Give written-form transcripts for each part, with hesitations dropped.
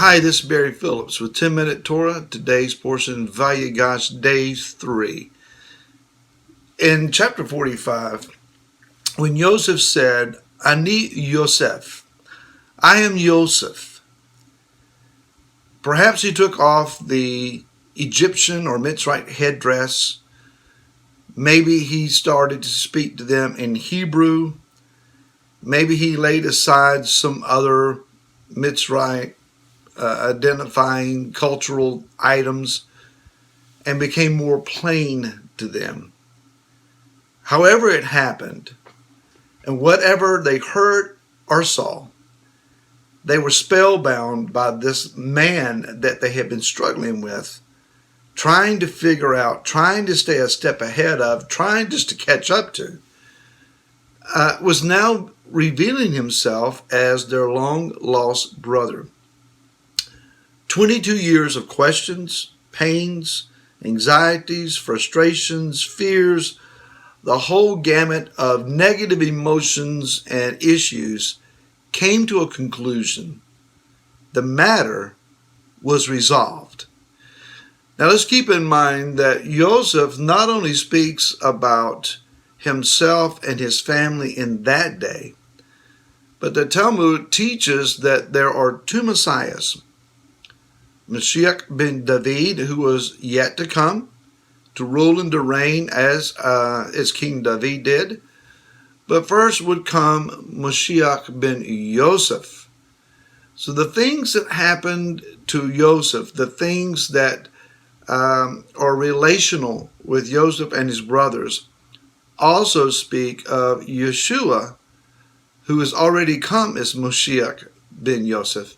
Hi, this is Barry Phillips with 10 Minute Torah. Today's portion, Vayigash, Day 3. In chapter 45, when Yoseph said, Ani Yoseph, I am Yoseph, perhaps he took off the Egyptian or Mitzrayite headdress. Maybe he started to speak to them in Hebrew. Maybe he laid aside some other Mitzrayite identifying cultural items and became more plain to them. However it happened, and whatever they heard or saw, they were spellbound by this man that they had been struggling with, trying to figure out, trying to stay a step ahead of, trying just to catch up to, was now revealing himself as their long-lost brother. 22 years of questions, pains, anxieties, frustrations, fears, the whole gamut of negative emotions and issues came to a conclusion. The matter was resolved. Now let's keep in mind that Yoseph not only speaks about himself and his family in that day, but the Talmud teaches that there are two Messiahs. Mashiach ben David, who was yet to come to rule and to reign as King David did. But first would come Mashiach ben Yoseph. So the things that happened to Yoseph, the things that are relational with Yoseph and his brothers, also speak of Yeshua, who has already come as Mashiach ben Yoseph.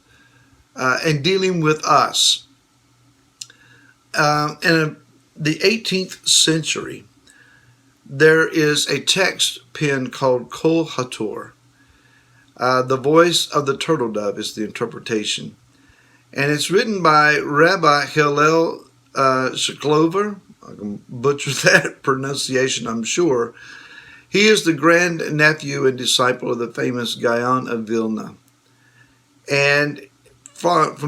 And dealing with us. In the 18th century, there is a text pen called Kol HaTor. The voice of the turtle dove is the interpretation. And it's written by Rabbi Hillel Shklover. I can butcher that pronunciation, I'm sure. He is the grandnephew and disciple of the famous Gaon of Vilna. And from one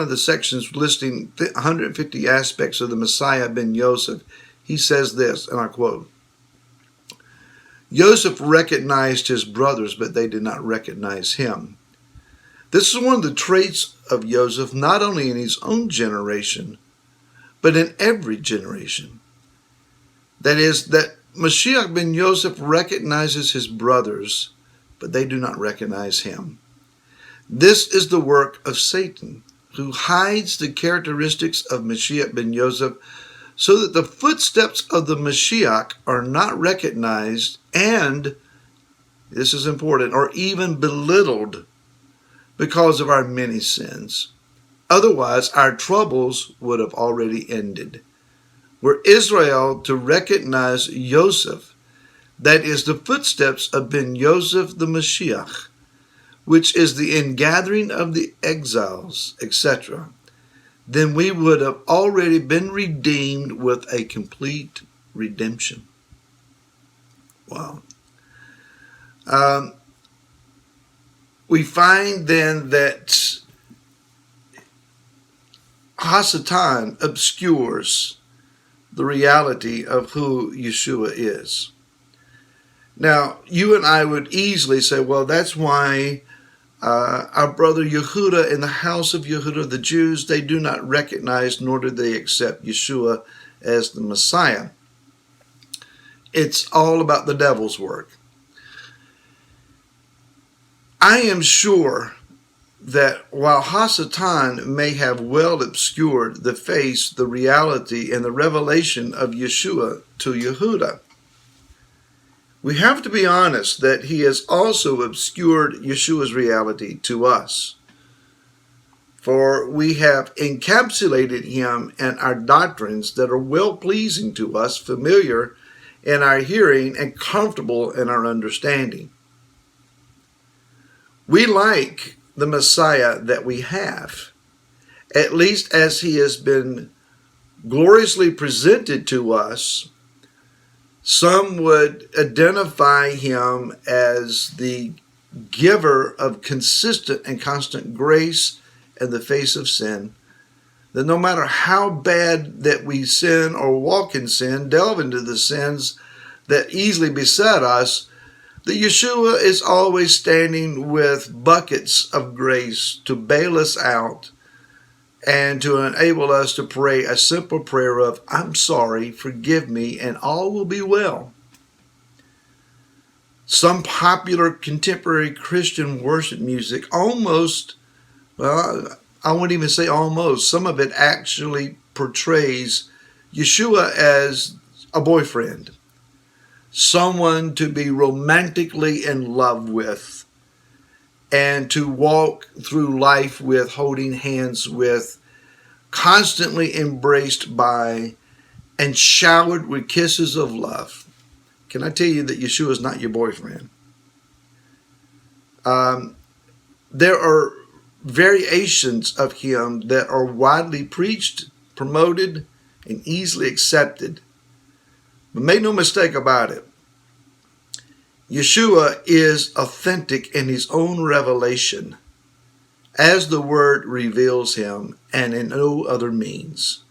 of the sections listing 150 aspects of the Messiah ben Yosef, he says this, and I quote, Yosef recognized his brothers, but they did not recognize him. This is one of the traits of Yosef, not only in his own generation, but in every generation. That is, that Mashiach ben Yosef recognizes his brothers, but they do not recognize him. This is the work of Satan, who hides the characteristics of Mashiach ben Yosef so that the footsteps of the Mashiach are not recognized and, this is important, or even belittled because of our many sins. Otherwise, our troubles would have already ended. Were Israel to recognize Yosef, that is the footsteps of ben Yosef the Mashiach, which is the ingathering of the exiles, etc., then we would have already been redeemed with a complete redemption. Wow. We find then that Hasatan obscures the reality of who Yeshua is. Now, you and I would easily say, well, that's why our brother Yehuda in the house of Yehuda, the Jews, they do not recognize nor do they accept Yeshua as the Messiah. It's all about the devil's work. I am sure that while Hasatan may have well obscured the face, the reality, and the revelation of Yeshua to Yehuda, we have to be honest that he has also obscured Yeshua's reality to us. For we have encapsulated him in our doctrines that are well-pleasing to us, familiar in our hearing, and comfortable in our understanding. We like the Messiah that we have, at least as he has been gloriously presented to us. Some would identify him as the giver of consistent and constant grace in the face of sin, that no matter how bad that we sin or walk in sin, delve into the sins that easily beset us, that Yeshua is always standing with buckets of grace to bail us out and to enable us to pray a simple prayer of, I'm sorry, forgive me, and all will be well. Some popular contemporary Christian worship music almost, well, I wouldn't even say almost, some of it actually portrays Yeshua as a boyfriend, someone to be romantically in love with and to walk through life with, holding hands with, constantly embraced by, and showered with kisses of love. Can I tell you that Yeshua is not your boyfriend? There are variations of him that are widely preached, promoted, and easily accepted. But make no mistake about it, Yeshua is authentic in his own revelation, as the Word reveals him, and in no other means.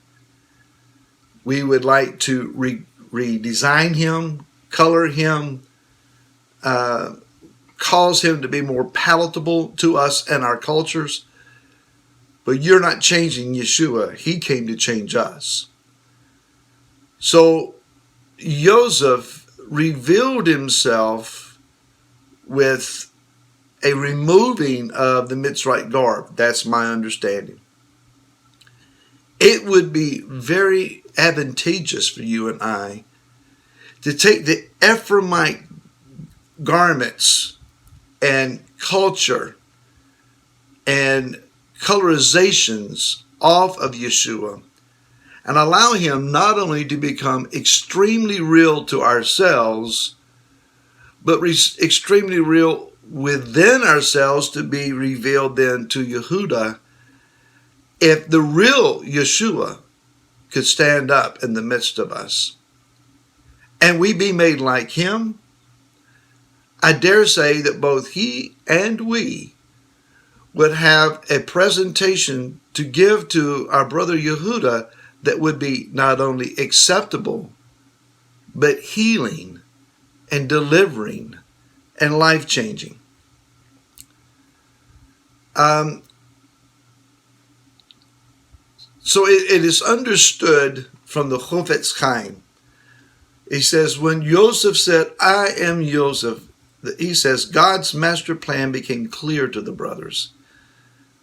We would like to redesign him, color him, cause him to be more palatable to us and our cultures. But you're not changing Yeshua. He came to change us. So Joseph revealed himself with a removing of the Mitzrayite garb. That's my understanding. It would be very advantageous for you and I to take the Ephraimite garments and culture and colorizations off of Yeshua and allow him not only to become extremely real to ourselves, but extremely real within ourselves to be revealed then to Yehuda. If the real Yeshua could stand up in the midst of us and we be made like him, I dare say that both he and we would have a presentation to give to our brother Yehuda that would be not only acceptable, but healing and delivering and life-changing. So it is understood from the Chofetz Chaim. He says, when Yoseph said, I am Yoseph, he says, God's master plan became clear to the brothers.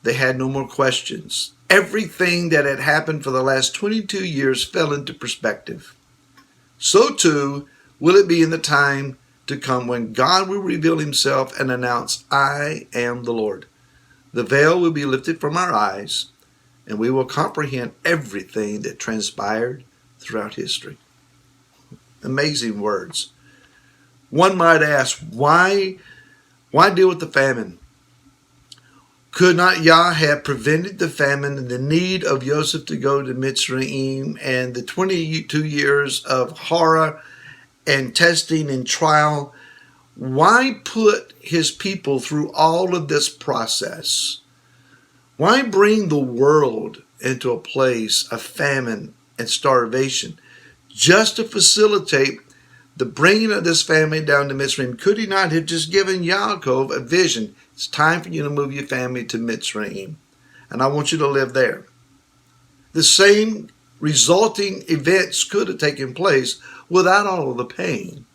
They had no more questions. Everything that had happened for the last 22 years fell into perspective. So too will it be in the time to come when God will reveal himself and announce, I am the Lord. The veil will be lifted from our eyes, and we will comprehend everything that transpired throughout history. Amazing words. One might ask, why deal with the famine? Could not Yah have prevented the famine and the need of Yoseph to go to Mitzrayim and the 22 years of horror and testing and trial? Why put his people through all of this process? Why bring the world into a place of famine and starvation just to facilitate the bringing of this family down to Mitzrayim? Could he not have just given Yaakov a vision? It's time for you to move your family to Mitzrayim, and I want you to live there. The same resulting events could have taken place without all of the pain.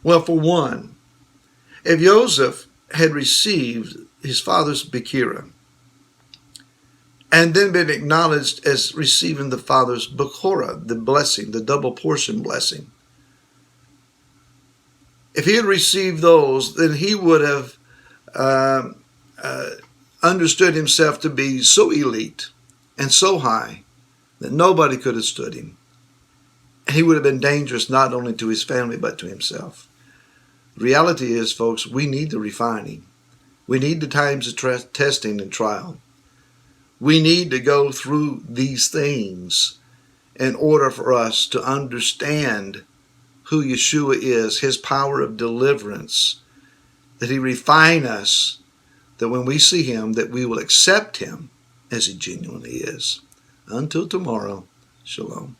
Well, for one, if Joseph had received his father's Bekira and then been acknowledged as receiving the father's Bekora, the blessing, the double portion blessing, if he had received those, then he would have understood himself to be so elite and so high that nobody could have stood him. And he would have been dangerous not only to his family but to himself. The reality is, folks, we need the refining. We need the times of testing and trial. We need to go through these things in order for us to understand who Yeshua is, his power of deliverance, that he refine us, that when we see him, that we will accept him as he genuinely is. Until tomorrow, shalom.